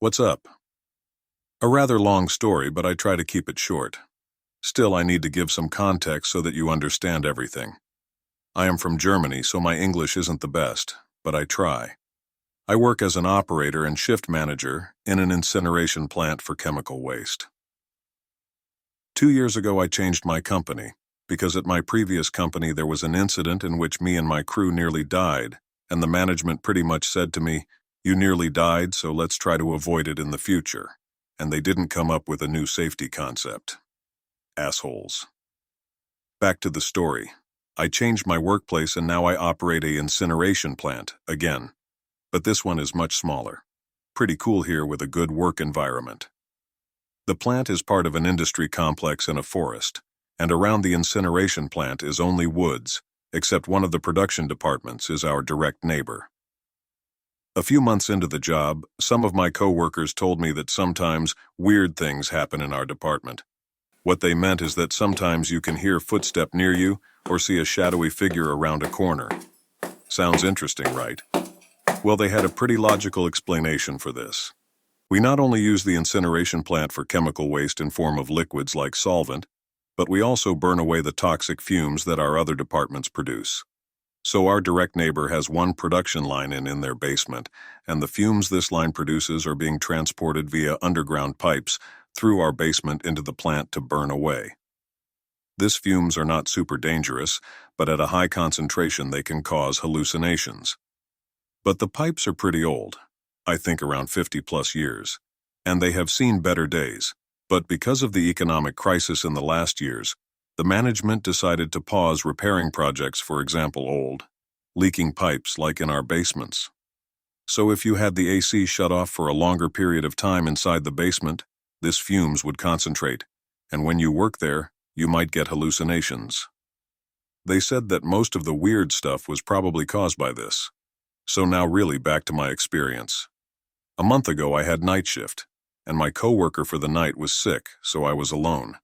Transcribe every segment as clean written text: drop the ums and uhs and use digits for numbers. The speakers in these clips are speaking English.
What's up? A rather long story, but I try to keep it short. Still, I need to give some context so that you understand everything. I am from Germany, so my English isn't the best, but I try. I work as an operator and shift manager in an incineration plant for chemical waste. 2 years ago, I changed my company, because at my previous company there was an incident in which me and my crew nearly died, and the management pretty much said to me, "You nearly died, so let's try to avoid it in the future." And they didn't come up with a new safety concept. Assholes. Back to the story. I changed my workplace and now I operate a incineration plant, again. But this one is much smaller. Pretty cool here with a good work environment. The plant is part of an industry complex in a forest, and around the incineration plant is only woods, except one of the production departments is our direct neighbor. A few months into the job, some of my co-workers told me that sometimes weird things happen in our department. What they meant is that sometimes you can hear footstep near you or see a shadowy figure around a corner. Sounds interesting, right? Well, they had a pretty logical explanation for this. We not only use the incineration plant for chemical waste in form of liquids like solvent, but we also burn away the toxic fumes that our other departments produce. So our direct neighbor has one production line in their basement, and the fumes this line produces are being transported via underground pipes through our basement into the plant to burn away. These fumes are not super dangerous, but at a high concentration they can cause hallucinations. But the pipes are pretty old, I think around 50 plus years, and they have seen better days. But because of the economic crisis in the last years, the management decided to pause repairing projects, for example old, leaking pipes like in our basements. So if you had the AC shut off for a longer period of time inside the basement, this fumes would concentrate, and when you work there, you might get hallucinations. They said that most of the weird stuff was probably caused by this. So now really back to my experience. A month ago I had night shift, and my coworker for the night was sick, so I was alone.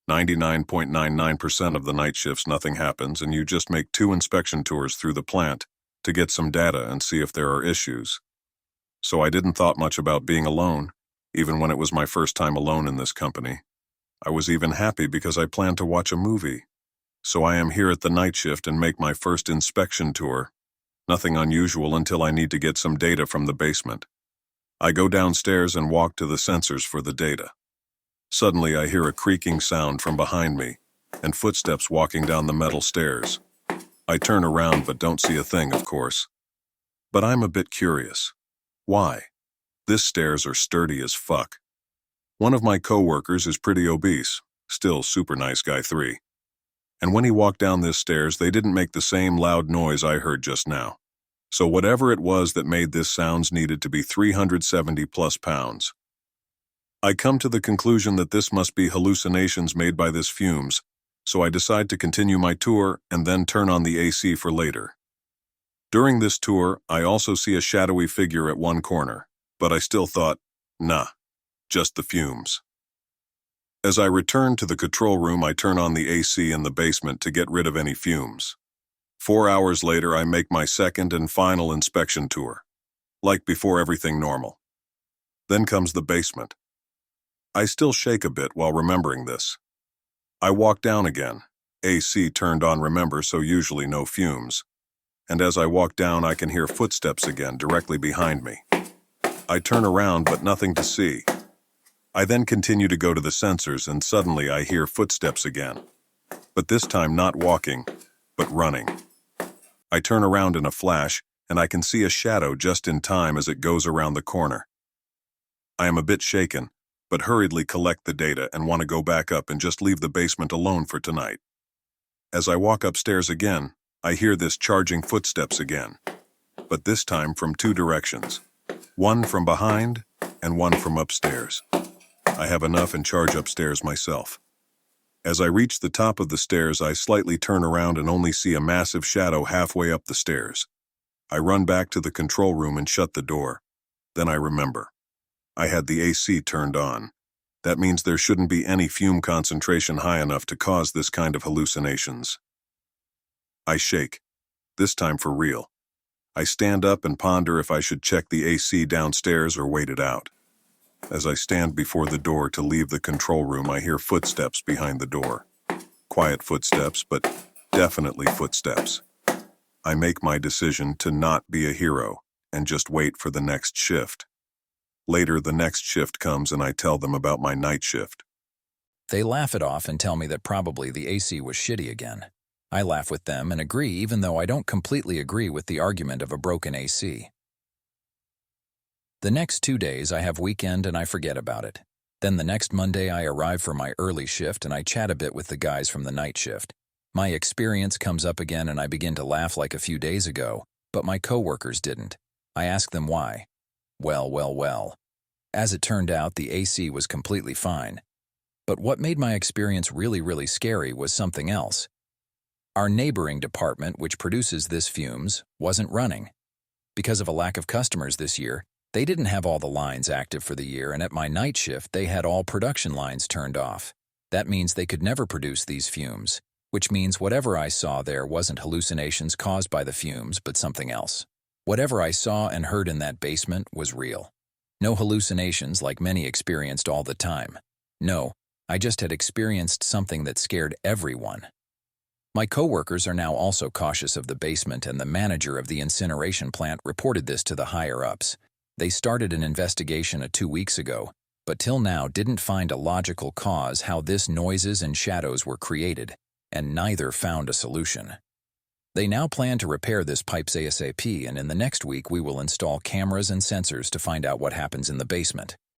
99.99% of the night shifts nothing happens and you just make 2 inspection tours through the plant to get some data and see if there are issues. So I didn't thought much about being alone, even when it was my first time alone in this company. I was even happy because I planned to watch a movie. So I am here at the night shift and make my first inspection tour. Nothing unusual until I need to get some data from the basement. I go downstairs and walk to the sensors for the data. Suddenly I hear a creaking sound from behind me, and footsteps walking down the metal stairs. I turn around but don't see a thing, of course. But I'm a bit curious. Why? These stairs are sturdy as fuck. One of my co-workers is pretty obese, still super nice guy 3. And when he walked down these stairs, they didn't make the same loud noise I heard just now. So whatever it was that made this sounds needed to be 370 plus pounds. I come to the conclusion that this must be hallucinations made by this fumes, so I decide to continue my tour and then turn on the AC for later. During this tour, I also see a shadowy figure at one corner, but I still thought, nah, just the fumes. As I return to the control room, I turn on the AC in the basement to get rid of any fumes. 4 hours later, I make my second and final inspection tour, like before everything normal. Then comes the basement. I still shake a bit while remembering this. I walk down again, AC turned on, remember, so usually no fumes. And as I walk down, I can hear footsteps again directly behind me. I turn around, but nothing to see. I then continue to go to the sensors, and suddenly I hear footsteps again. But this time not walking, but running. I turn around in a flash, and I can see a shadow just in time as it goes around the corner. I am a bit shaken, but hurriedly collect the data and want to go back up and just leave the basement alone for tonight. As I walk upstairs again, I hear this charging footsteps again, but this time from 2 directions. One from behind and one from upstairs. I have enough and charge upstairs myself. As I reach the top of the stairs, I slightly turn around and only see a massive shadow halfway up the stairs. I run back to the control room and shut the door. Then I remember. I had the AC turned on. That means there shouldn't be any fume concentration high enough to cause this kind of hallucinations. I shake, this time for real. I stand up and ponder if I should check the AC downstairs or wait it out. As I stand before the door to leave the control room, I hear footsteps behind the door. Quiet footsteps, but definitely footsteps. I make my decision to not be a hero and just wait for the next shift. Later, the next shift comes and I tell them about my night shift. They laugh it off and tell me that probably the AC was shitty again. I laugh with them and agree, even though I don't completely agree with the argument of a broken AC. The next 2 days I have weekend and I forget about it. Then the next Monday I arrive for my early shift and I chat a bit with the guys from the night shift. My experience comes up again and I begin to laugh like a few days ago, but my coworkers didn't. I ask them why. Well. As it turned out, the AC was completely fine. But what made my experience really scary was something else. Our neighboring department, which produces this fumes, wasn't running. Because of a lack of customers this year, they didn't have all the lines active for the year, and at my night shift they had all production lines turned off. That means they could never produce these fumes, which means whatever I saw there wasn't hallucinations caused by the fumes, but something else. Whatever I saw and heard in that basement was real. No hallucinations like many experienced all the time. No, I just had experienced something that scared everyone. My coworkers are now also cautious of the basement, and the manager of the incineration plant reported this to the higher-ups. They started an investigation 2 weeks ago, but till now didn't find a logical cause how this noises and shadows were created, and neither found a solution. They now plan to repair this pipes ASAP, and in the next week we will install cameras and sensors to find out what happens in the basement.